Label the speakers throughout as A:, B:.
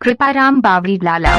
A: कृपाराम बावरी लाला।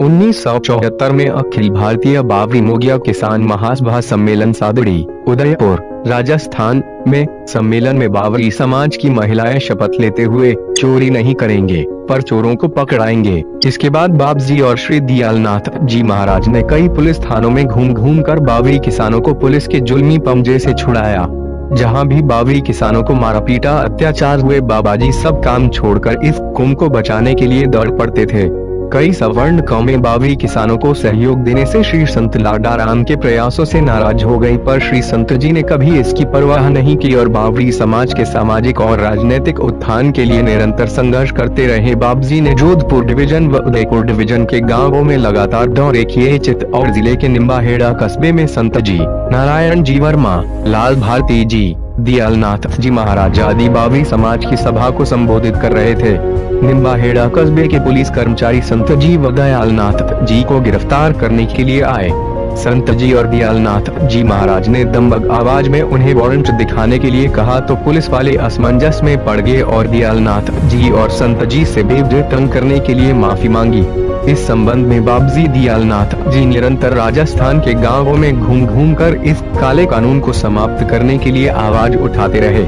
B: 1974 में अखिल भारतीय बावरी मोगिया किसान महासभा सम्मेलन सादड़ी, उदयपुर, राजस्थान में सम्मेलन में बावरी समाज की महिलाएं शपथ लेते हुए चोरी नहीं करेंगे पर चोरों को पकड़ाएंगे। इसके बाद बाबजी और श्री दयालनाथ जी महाराज ने कई पुलिस थानों में घूम घूम कर बावरी किसानों को पुलिस के जुल्मी पंजे से छुड़ाया। जहां भी बावरी किसानों को मारा पीटा अत्याचार हुए, बाबाजी सब काम छोड़कर इस कौम को बचाने के लिए दौड़ पड़ते थे। कई सवर्ण कौमें बावरी किसानों को सहयोग देने से श्री संत लाडाराम के प्रयासों से नाराज हो गई, पर श्री संत जी ने कभी इसकी परवाह नहीं की और बावरी समाज के सामाजिक और राजनीतिक उत्थान के लिए निरंतर संघर्ष करते रहे। बाबजी ने जोधपुर डिवीजन व उदयपुर डिवीजन के गांवों में लगातार दौरे किए। चित्तौड़ जिले के निम्बाहेड़ा कस्बे में संत जी नारायण जी वर्मा, लाल भारती जी, दयालनाथ जी महाराज आदि बावरी समाज की सभा को संबोधित कर रहे थे। निम्बाहेड़ा कस्बे के पुलिस कर्मचारी संत जी व दयालनाथ जी को गिरफ्तार करने के लिए आए। संत जी और दयालनाथ जी महाराज ने दमबग आवाज में उन्हें वारंट दिखाने के लिए कहा तो पुलिस वाले असमंजस में पड़ गए और दयालनाथ जी और संत जी से बेवजह तंग करने के लिए माफी मांगी। इस संबंध में बाबजी दयालनाथ जी निरंतर राजस्थान के गांवों में घूम घूम कर इस काले कानून को समाप्त करने के लिए आवाज उठाते रहे।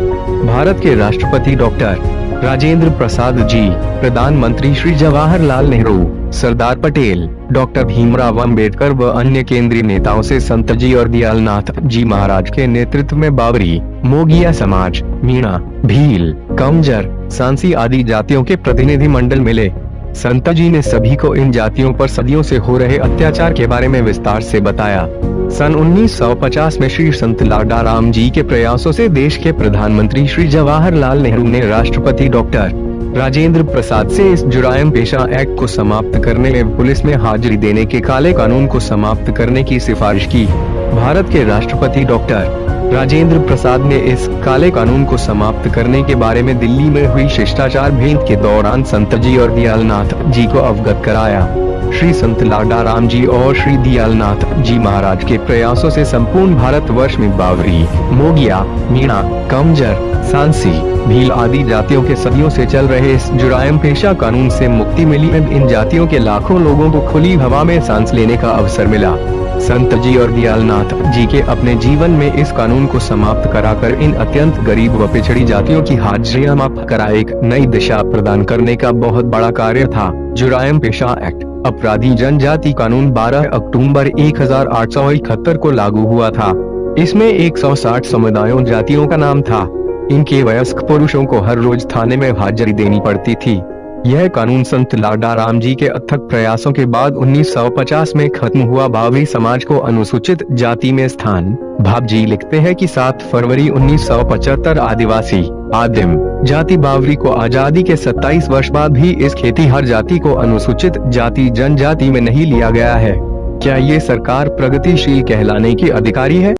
B: भारत के राष्ट्रपति डॉक्टर राजेंद्र प्रसाद जी, प्रधानमंत्री श्री जवाहरलाल नेहरू, सरदार पटेल, डॉक्टर भीमराव अंबेडकर व अन्य केंद्रीय नेताओं से संत जी और दयालनाथ जी महाराज के नेतृत्व में बावरी, मोगिया समाज, मीणा, भील, कमजर, सांसी आदि जातियों के प्रतिनिधि मंडल मिले। संत जी ने सभी को इन जातियों पर सदियों से हो रहे अत्याचार के बारे में विस्तार से बताया। सन 1950 में श्री संत लाडाराम जी के प्रयासों से देश के प्रधानमंत्री श्री जवाहरलाल नेहरू ने राष्ट्रपति डॉक्टर राजेंद्र प्रसाद से इस जुरायम पेशा एक्ट को समाप्त करने में पुलिस में हाजिरी देने के काले कानून को समाप्त करने की सिफारिश की। भारत के राष्ट्रपति डॉक्टर राजेंद्र प्रसाद ने इस काले कानून को समाप्त करने के बारे में दिल्ली में हुई शिष्टाचार भेंट के दौरान संत जी और दयालनाथ जी को अवगत कराया। श्री संत लाडाराम जी और श्री दयालनाथ जी महाराज के प्रयासों से संपूर्ण भारतवर्ष में बावरी, मोगिया, मीणा, कमजर, सांसी, भील आदि जातियों के सदियों से चल रहे इस जुरायम पेशा कानून से मुक्ति मिली। इन जातियों के लाखों लोगों को खुली हवा में सांस लेने का अवसर मिला। संत जी और दयालनाथ जी के अपने जीवन में इस कानून को समाप्त कराकर इन अत्यंत गरीब व पिछड़ी जातियों की हाजिरियां माफ करा एक नई दिशा प्रदान करने का बहुत बड़ा कार्य था। जुरायम पेशा एक्ट अपराधी जनजाति कानून 12 अक्टूबर 1871 को लागू हुआ था। इसमें 160 समुदायों जातियों का नाम था। इनके वयस्क पुरुषों को हर रोज थाने में हाजिरी देनी पड़ती थी। यह कानून संत लाडाराम जी के अथक प्रयासों के बाद 1950 में खत्म हुआ। बावरी समाज को अनुसूचित जाति में स्थान। भाबजी लिखते हैं कि 7 फरवरी 1975 आदिवासी आदिम जाति बावरी को आजादी के 27 वर्ष बाद भी इस खेतीहर जाति को अनुसूचित जाति जनजाति में नहीं लिया गया है। क्या ये सरकार प्रगतिशील कहलाने की अधिकारी है?